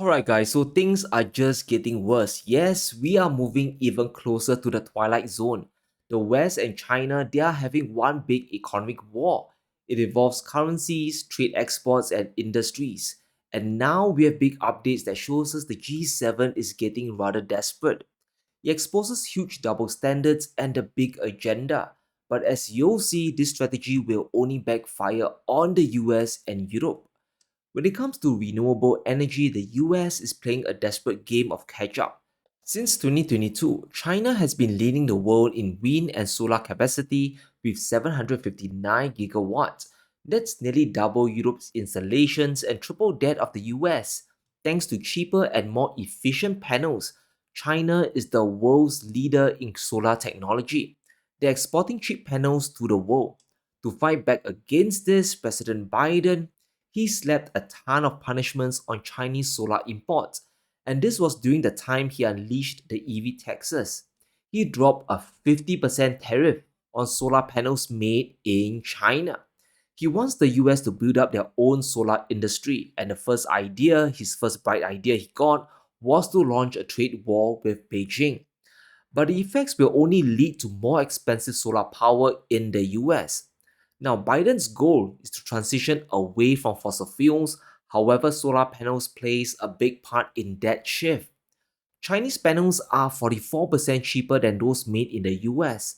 Alright guys, so things are just getting worse. Yes, we are moving even closer to the twilight zone. The West and China, they are having one big economic war. It involves currencies, trade exports and industries. And now we have big updates that shows us the G7 is getting rather desperate. It exposes huge double standards and a big agenda. But as you'll see, this strategy will only backfire on the US and Europe. When it comes to renewable energy, the US is playing a desperate game of catch up. Since 2022, China has been leading the world in wind and solar capacity with 759 gigawatts. That's nearly double Europe's installations and triple that of the US. Thanks to cheaper and more efficient panels, China is the world's leader in solar technology. They're exporting cheap panels to the world. To fight back against this, President Biden he slapped a ton of punishments on Chinese solar imports, and this was during the time he unleashed the EV taxes. He dropped a 50% tariff on solar panels made in China. He wants the US to build up their own solar industry, and his first bright idea he got was to launch a trade war with Beijing. But the effects will only lead to more expensive solar power in the US. Now, Biden's goal is to transition away from fossil fuels, however, solar panels plays a big part in that shift. Chinese panels are 44% cheaper than those made in the US,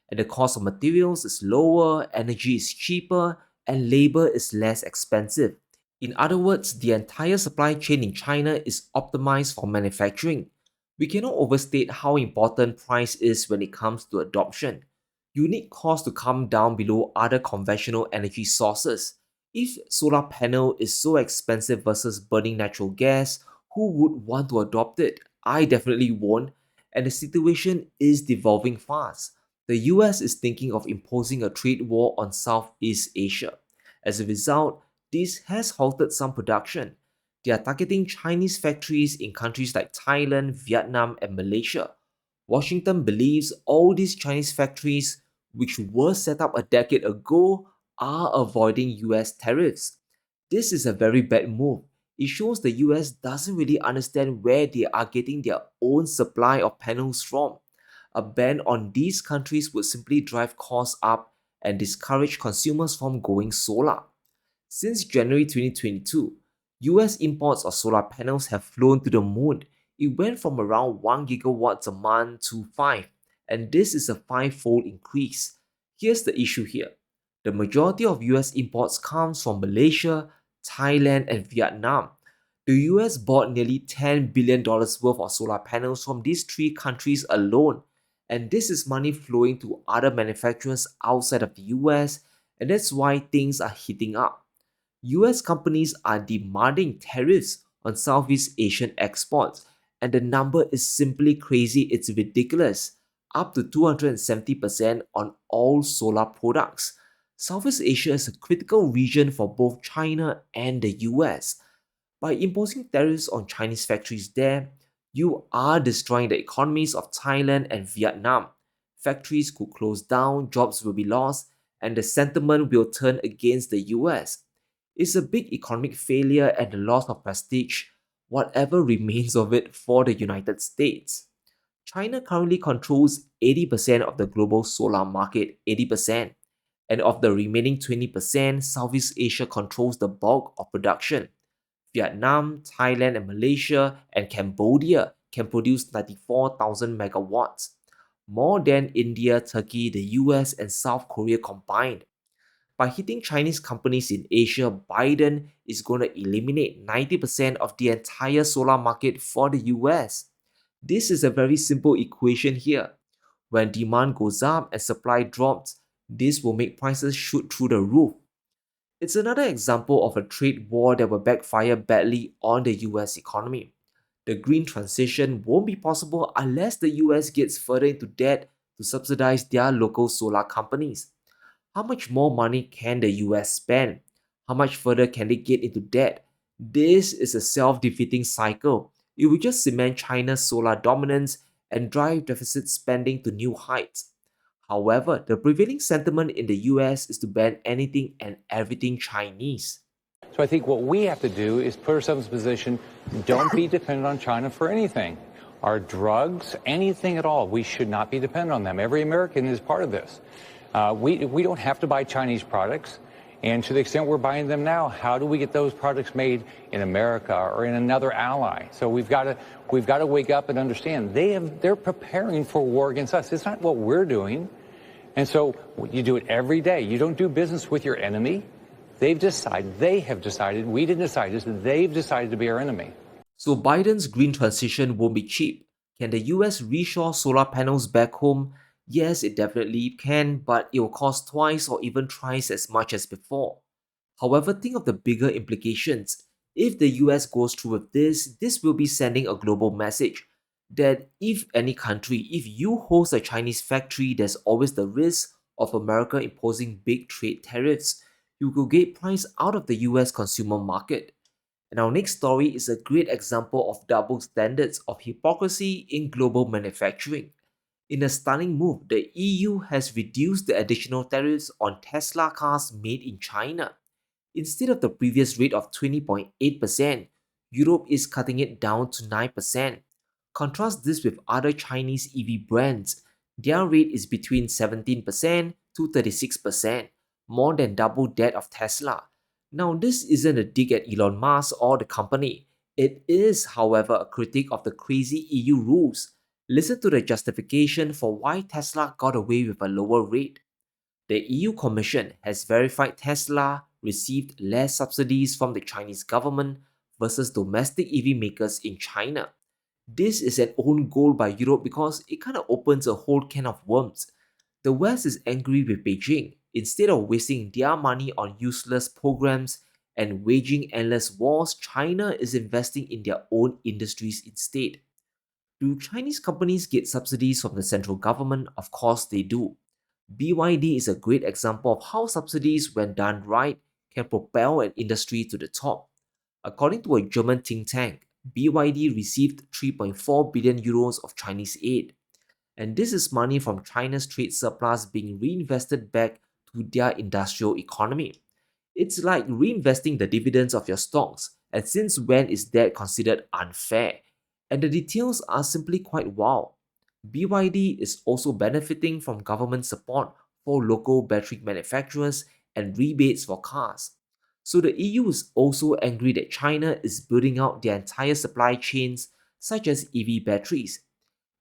and the cost of materials is lower, energy is cheaper, and labor is less expensive. In other words, the entire supply chain in China is optimized for manufacturing. We cannot overstate how important price is when it comes to adoption. You need cost to come down below other conventional energy sources. If solar panel is so expensive versus burning natural gas, who would want to adopt it? I definitely won't, and the situation is devolving fast. The US is thinking of imposing a trade war on Southeast Asia. As a result, this has halted some production. They are targeting Chinese factories in countries like Thailand, Vietnam, and Malaysia. Washington believes all these Chinese factories, which were set up a decade ago, are avoiding US tariffs. This is a very bad move. It shows the US doesn't really understand where they are getting their own supply of panels from. A ban on these countries would simply drive costs up and discourage consumers from going solar. Since January 2022, US imports of solar panels have flown to the moon. It went from around 1 gigawatts a month to 5, and this is a five-fold increase. Here's the issue here. The majority of US imports comes from Malaysia, Thailand, and Vietnam. The US bought nearly $10 billion worth of solar panels from these three countries alone, and this is money flowing to other manufacturers outside of the US, and that's why things are heating up. US companies are demanding tariffs on Southeast Asian exports, and the number is simply crazy, it's ridiculous. Up to 270% on all solar products. Southeast Asia is a critical region for both China and the US. By imposing tariffs on Chinese factories there, you are destroying the economies of Thailand and Vietnam. Factories could close down, jobs will be lost, and the sentiment will turn against the US. It's a big economic failure and the loss of prestige, whatever remains of it for the United States. China currently controls 80% of the global solar market, 80%, and of the remaining 20%, Southeast Asia controls the bulk of production. Vietnam, Thailand, and Malaysia and Cambodia can produce 94,000 megawatts, more than India, Turkey, the US, and South Korea combined. By hitting Chinese companies in Asia, Biden is going to eliminate 90% of the entire solar market for the US. This is a very simple equation here. When demand goes up and supply drops, this will make prices shoot through the roof. It's another example of a trade war that will backfire badly on the US economy. The green transition won't be possible unless the US gets further into debt to subsidize their local solar companies. How much more money can the US spend? How much further can they get into debt? This is a self-defeating cycle. It will just cement China's solar dominance and drive deficit spending to new heights. However, the prevailing sentiment in the US is to ban anything and everything Chinese. So I think what we have to do is put ourselves in a position, don't be dependent on China for anything. Our drugs, anything at all, we should not be dependent on them. Every American is part of this. We don't have to buy Chinese products. And to the extent we're buying them now, how do we get those products made in America or in another ally? So we've got to wake up and understand they're preparing for war against us. It's not what we're doing. And so you do it every day. You don't do business with your enemy. They have decided, we didn't decide this, they've decided to be our enemy. So Biden's green transition won't be cheap. Can the US reshore solar panels back home? Yes, it definitely can, but it will cost twice or even thrice as much as before. However, think of the bigger implications. If the US goes through with this will be sending a global message that if any country, if you host a Chinese factory, there's always the risk of America imposing big trade tariffs. You could get price out of the US consumer market. And our next story is a great example of double standards of hypocrisy in global manufacturing. In a stunning move, the EU has reduced the additional tariffs on Tesla cars made in China. Instead of the previous rate of 20.8%, Europe is cutting it down to 9%. Contrast this with other Chinese EV brands. Their rate is between 17% to 36%, more than double that of Tesla. Now, this isn't a dig at Elon Musk or the company. It is, however, a critique of the crazy EU rules. Listen to the justification for why Tesla got away with a lower rate. The EU Commission has verified Tesla received less subsidies from the Chinese government versus domestic EV makers in China. This is an own goal by Europe because it kind of opens a whole can of worms. The West is angry with Beijing. Instead of wasting their money on useless programs and waging endless wars, China is investing in their own industries instead. Do Chinese companies get subsidies from the central government? Of course they do. BYD is a great example of how subsidies, when done right, can propel an industry to the top. According to a German think tank, BYD received 3.4 billion euros of Chinese aid. And this is money from China's trade surplus being reinvested back to their industrial economy. It's like reinvesting the dividends of your stocks, and since when is that considered unfair? And the details are simply quite wild. BYD is also benefiting from government support for local battery manufacturers and rebates for cars. So the EU is also angry that China is building out their entire supply chains, such as EV batteries.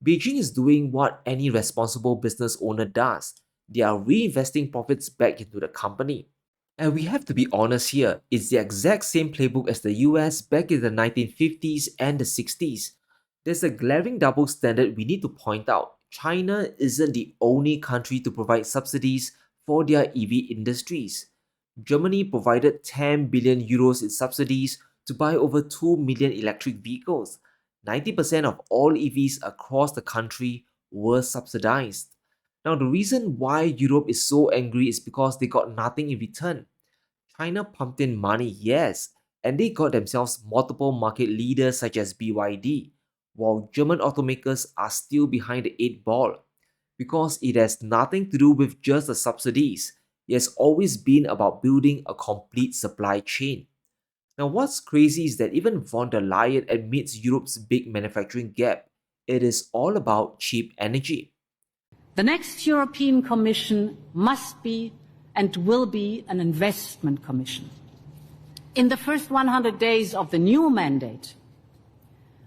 Beijing is doing what any responsible business owner does. They are reinvesting profits back into the company. And we have to be honest here, it's the exact same playbook as the US back in the 1950s and the 60s. There's a glaring double standard we need to point out. China isn't the only country to provide subsidies for their EV industries. Germany provided 10 billion euros in subsidies to buy over 2 million electric vehicles. 90% of all EVs across the country were subsidized. Now, the reason why Europe is so angry is because they got nothing in return. China pumped in money, yes, and they got themselves multiple market leaders such as BYD, while German automakers are still behind the 8 ball. Because it has nothing to do with just the subsidies, it has always been about building a complete supply chain. Now, what's crazy is that even von der Leyen admits Europe's big manufacturing gap. It is all about cheap energy. The next European Commission must be and will be an investment commission. In the first 100 days of the new mandate,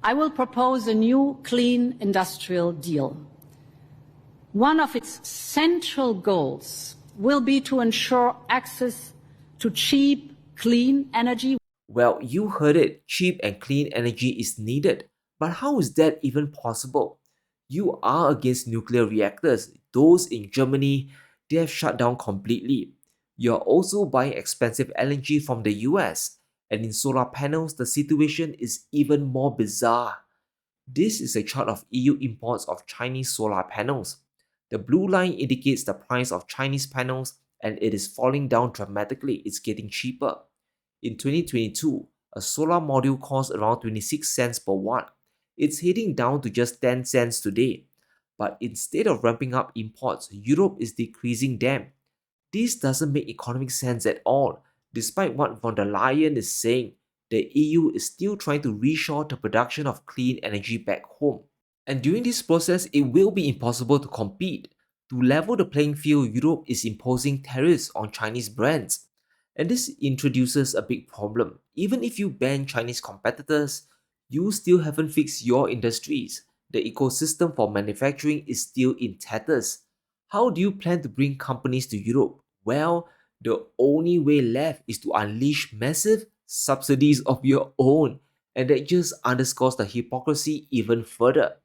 I will propose a new clean industrial deal. One of its central goals will be to ensure access to cheap, clean energy. Well, you heard it, cheap and clean energy is needed. But how is that even possible? You are against nuclear reactors. Those in Germany, they have shut down completely. You're also buying expensive LNG from the US. And in solar panels, the situation is even more bizarre. This is a chart of EU imports of Chinese solar panels. The blue line indicates the price of Chinese panels and it is falling down dramatically. It's getting cheaper. In 2022, a solar module cost around 26 cents per watt. It's heading down to just 10 cents today. But instead of ramping up imports, Europe is decreasing them. This doesn't make economic sense at all. Despite what von der Leyen is saying, the EU is still trying to reshore the production of clean energy back home. And during this process, it will be impossible to compete. To level the playing field, Europe is imposing tariffs on Chinese brands. And this introduces a big problem. Even if you ban Chinese competitors, you still haven't fixed your industries. The ecosystem for manufacturing is still in tatters. How do you plan to bring companies to Europe? Well, the only way left is to unleash massive subsidies of your own. And that just underscores the hypocrisy even further.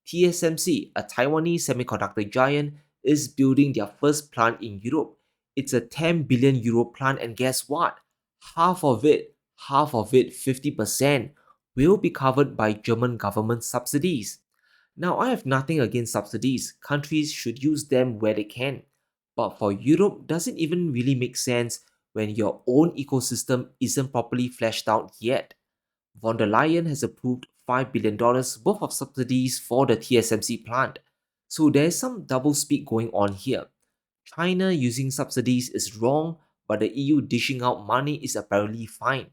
TSMC, a Taiwanese semiconductor giant, is building their first plant in Europe. It's a 10 billion euro plant, and guess what? Half of it, 50%, will be covered by German government subsidies. Now, I have nothing against subsidies. Countries should use them where they can. But for Europe, does it even really make sense when your own ecosystem isn't properly fleshed out yet? Von der Leyen has approved $5 billion worth of subsidies for the TSMC plant. So there's some doublespeak going on here. China using subsidies is wrong, but the EU dishing out money is apparently fine.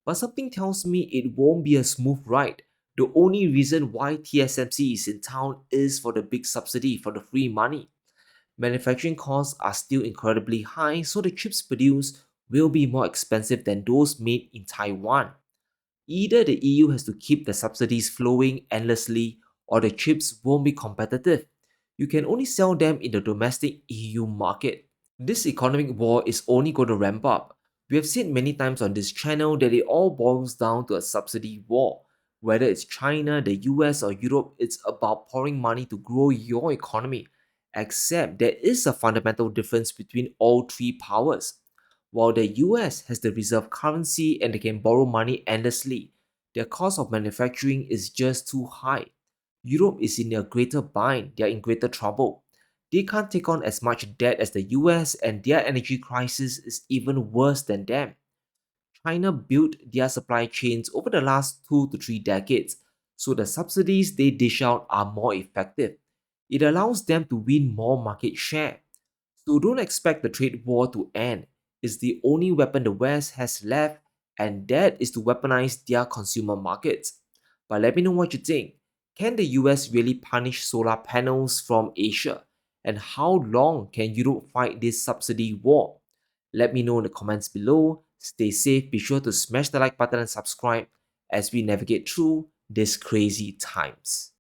But something tells me it won't be a smooth ride. The only reason why TSMC is in town is for the big subsidy, for the free money. Manufacturing costs are still incredibly high, so the chips produced will be more expensive than those made in Taiwan. Either the EU has to keep the subsidies flowing endlessly, or the chips won't be competitive. You can only sell them in the domestic EU market. This economic war is only going to ramp up. We have said many times on this channel that it all boils down to a subsidy war. Whether it's China, the US, or Europe, it's about pouring money to grow your economy. Except there is a fundamental difference between all three powers. While the US has the reserve currency and they can borrow money endlessly, their cost of manufacturing is just too high. Europe is in a greater bind, they are in greater trouble. They can't take on as much debt as the US, and their energy crisis is even worse than them. China built their supply chains over the last 2 to 3 decades, so the subsidies they dish out are more effective. It allows them to win more market share. So don't expect the trade war to end. It's the only weapon the West has left, and that is to weaponize their consumer markets. But let me know what you think. Can the US really punish solar panels from Asia? And how long can Europe fight this subsidy war? Let me know in the comments below. Stay safe, be sure to smash the like button and subscribe as we navigate through these crazy times.